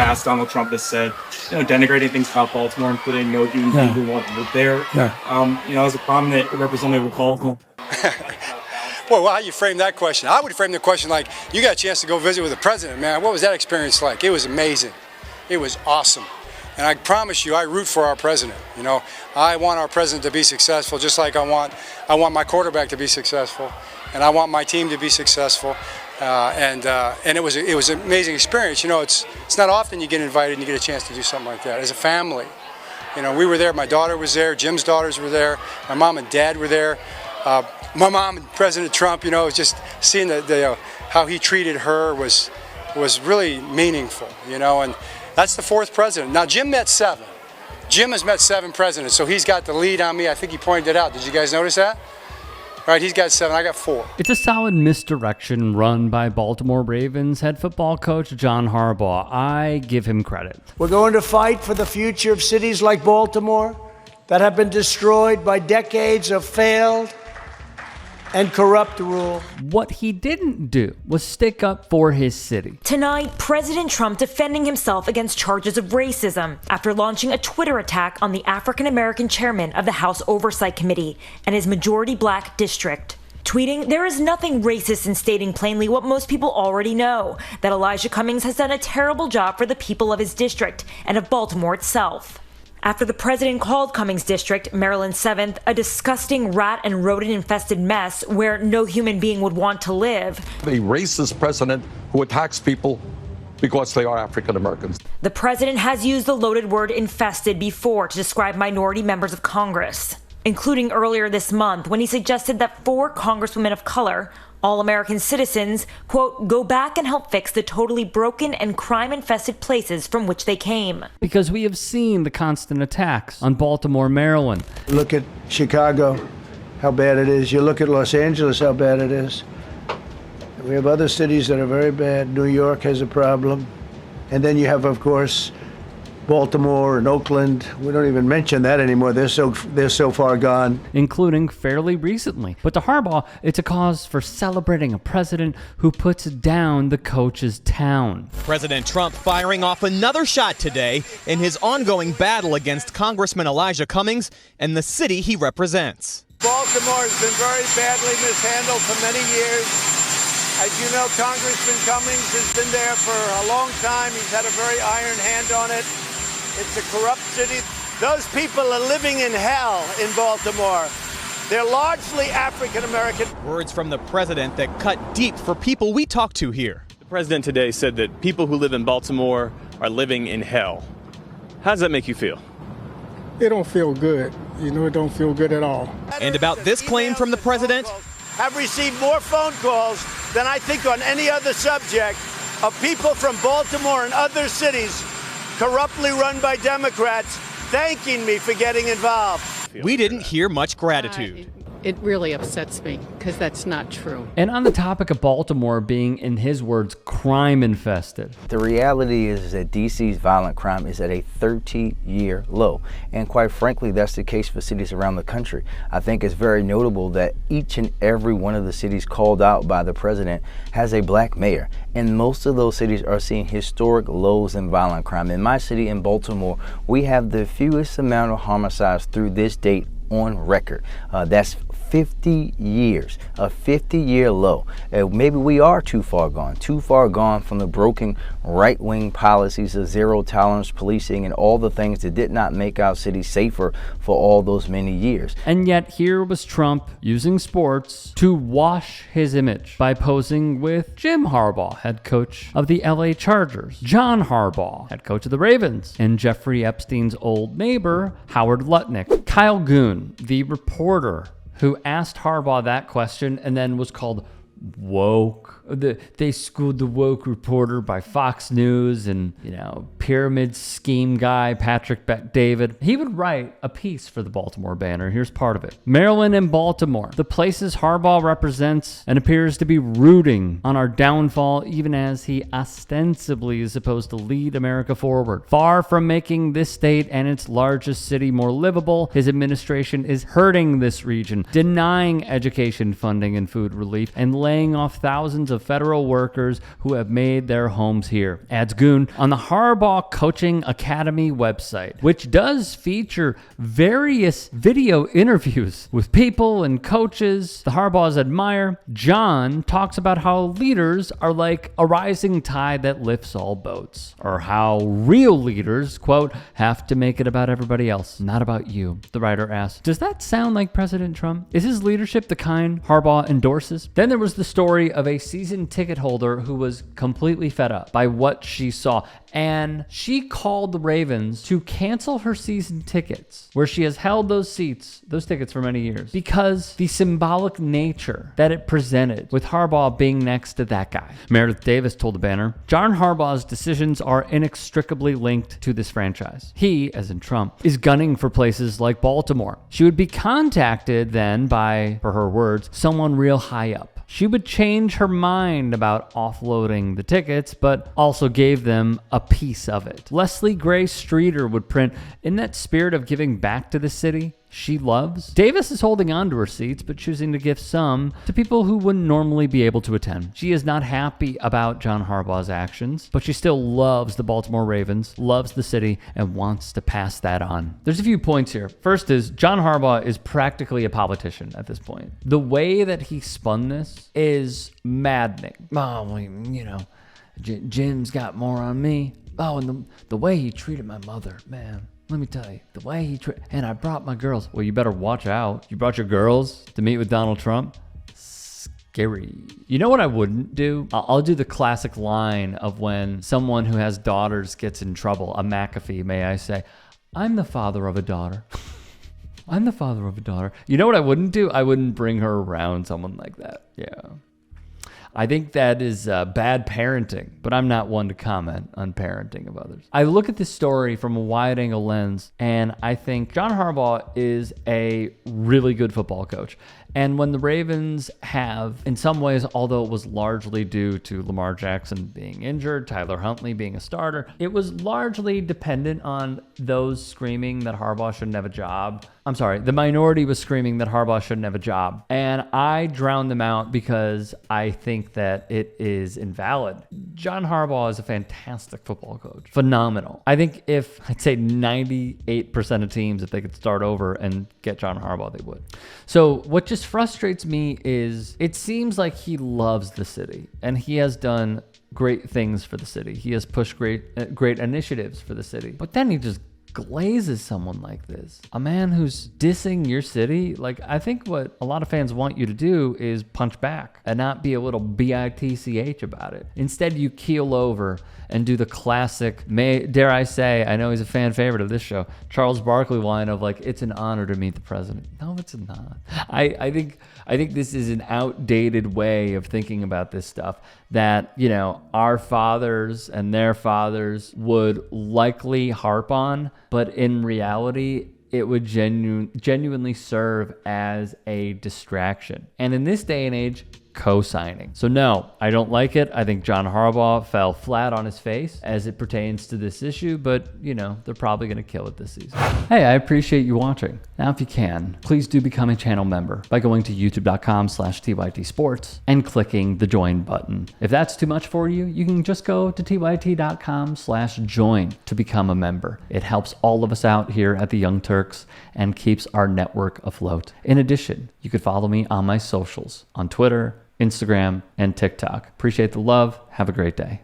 past, Donald Trump has said, denigrating things about Baltimore, including no human being who want to live there. As a prominent representative of Baltimore. Boy, well, how you frame that question? I would frame the question like, you got a chance to go visit with the president, man. What was that experience like? It was amazing. It was awesome. And I promise you, I root for our president. I want our president to be successful, just like I want my quarterback to be successful, and I want my team to be successful. And it was an amazing experience. It's not often you get invited and you get a chance to do something like that as a family. We were there. My daughter was there. Jim's daughters were there. My mom and dad were there. My mom and President Trump. Just seeing how he treated her was really meaningful. And that's the fourth president. Now Jim met 7. Jim has met 7 presidents, so he's got the lead on me. I think he pointed it out. Did you guys notice that? Right, he's got 7, I got 4. It's a solid misdirection run by Baltimore Ravens head football coach John Harbaugh. I give him credit. We're going to fight for the future of cities like Baltimore that have been destroyed by decades of failed and corrupt rule. What he didn't do was stick up for his city. Tonight, President Trump defending himself against charges of racism after launching a Twitter attack on the African-American chairman of the House Oversight Committee and his majority black district. Tweeting, "There is nothing racist in stating plainly what most people already know, that Elijah Cummings has done a terrible job for the people of his district and of Baltimore itself." After the president called Cummings' district, Maryland 7th, a disgusting rat and rodent-infested mess where no human being would want to live. A racist president who attacks people because they are African Americans. The president has used the loaded word infested before to describe minority members of Congress, including earlier this month when he suggested that 4 congresswomen of color, all American citizens, quote, go back and help fix the totally broken and crime-infested places from which they came. Because we have seen the constant attacks on Baltimore, Maryland. Look at Chicago, how bad it is. You look at Los Angeles, how bad it is. We have other cities that are very bad. New York has a problem. And then you have, of course, Baltimore and Oakland. We don't even mention that anymore. They're so far gone. Including fairly recently. But to Harbaugh, it's a cause for celebrating a president who puts down the coach's town. President Trump firing off another shot today in his ongoing battle against Congressman Elijah Cummings and the city he represents. Baltimore has been very badly mishandled for many years. As you know, Congressman Cummings has been there for a long time. He's had a very iron hand on it. It's a corrupt city. Those people are living in hell in Baltimore. They're largely African American. Words from the president that cut deep for people we talked to here. The president today said that people who live in Baltimore are living in hell. How does that make you feel? It don't feel good. It don't feel good at all. And about this claim from the president? Have received more phone calls than I think on any other subject of people from Baltimore and other cities corruptly run by Democrats thanking me for getting involved. We didn't hear much gratitude. It really upsets me because that's not true. And on the topic of Baltimore being, in his words, crime infested. The reality is that DC's violent crime is at a 30-year low. And quite frankly, that's the case for cities around the country. I think it's very notable that each and every one of the cities called out by the president has a black mayor. And most of those cities are seeing historic lows in violent crime. In my city, in Baltimore, we have the fewest amount of homicides through this date on record. That's 50 years, a 50-year low. Maybe we are too far gone from the broken right-wing policies of zero-tolerance policing and all the things that did not make our city safer for all those many years. And yet here was Trump using sports to wash his image by posing with Jim Harbaugh, head coach of the LA Chargers, John Harbaugh, head coach of the Ravens, and Jeffrey Epstein's old neighbor, Howard Lutnick. Kyle Goon, the reporter who asked Harbaugh that question and then was called woke. They schooled the woke reporter by Fox News and, pyramid scheme guy Patrick Bet-David. He would write a piece for the Baltimore Banner. Here's part of it. Maryland and Baltimore, the places Harbaugh represents and appears to be rooting on our downfall, even as he ostensibly is supposed to lead America forward. Far from making this state and its largest city more livable, his administration is hurting this region, denying education funding and food relief, and laying off thousands of of federal workers who have made their homes here, adds Goon on the Harbaugh Coaching Academy website, which does feature various video interviews with people and coaches the Harbaughs admire. John talks about how leaders are like a rising tide that lifts all boats, or how real leaders, quote, have to make it about everybody else, not about you. The writer asks, does that sound like President Trump? Is his leadership the kind Harbaugh endorses? Then there was the story of a season ticket holder who was completely fed up by what she saw, and she called the Ravens to cancel her season tickets, where she has held those tickets for many years, because the symbolic nature that it presented with Harbaugh being next to that guy. Meredith Davis told the Banner, John Harbaugh's decisions are inextricably linked to this franchise. He, as in Trump, is gunning for places like Baltimore. She would be contacted then by, for her words, someone real high up. She would change her mind about offloading the tickets, but also gave them a piece of it. Leslie Gray Streeter would print, in that spirit of giving back to the city she loves, Davis is holding on to her seats, but choosing to give some to people who wouldn't normally be able to attend. She is not happy about John Harbaugh's actions, but she still loves the Baltimore Ravens, loves the city, and wants to pass that on. There's a few points here. First is, John Harbaugh is practically a politician at this point. The way that he spun this is maddening. Oh, you know, Jim's got more on me. Oh, and the way he treated my mother, man. Let me tell you, the way he and I brought my girls. Well, you better watch out. You brought your girls to meet with Donald Trump? Scary. You know what I wouldn't do? I'll do the classic line of when someone who has daughters gets in trouble, a McAfee, may I say, I'm the father of a daughter. I'm the father of a daughter. You know what I wouldn't do? I wouldn't bring her around someone like that. Yeah. I think that is bad parenting, but I'm not one to comment on parenting of others. I look at this story from a wide-angle lens, and I think John Harbaugh is a really good football coach. And when the Ravens have, in some ways, although it was largely due to Lamar Jackson being injured, Tyler Huntley being a starter, it was largely dependent on those screaming that Harbaugh shouldn't have a job. I'm sorry, the minority was screaming that Harbaugh shouldn't have a job. And I drowned them out because I think that it is invalid. John Harbaugh is a fantastic football coach. Phenomenal. I think if, I'd say 98% of teams, if they could start over and get John Harbaugh, they would. So what just frustrates me is it seems like he loves the city and he has done great things for the city. He has pushed great initiatives for the city. But then he just glazes someone like this, a man who's dissing your city. Like, I think what a lot of fans want you to do is punch back and not be a little bitch about it. Instead, you keel over and do the classic, dare I say, I know he's a fan favorite of this show, Charles Barkley line of like, it's an honor to meet the president. No, it's not. I think this is an outdated way of thinking about this stuff that, you know, our fathers and their fathers would likely harp on, but in reality, it would genuinely serve as a distraction. And in this day and age, co-signing. So no, I don't like it. I think John Harbaugh fell flat on his face as it pertains to this issue, but you know, they're probably going to kill it this season. Hey, I appreciate you watching. Now, if you can, please do become a channel member by going to youtube.com/TYT Sports and clicking the join button. If that's too much for you, you can just go to tyt.com/join to become a member. It helps all of us out here at the Young Turks and keeps our network afloat. In addition, you could follow me on my socials on Twitter, Instagram, and TikTok. Appreciate the love. Have a great day.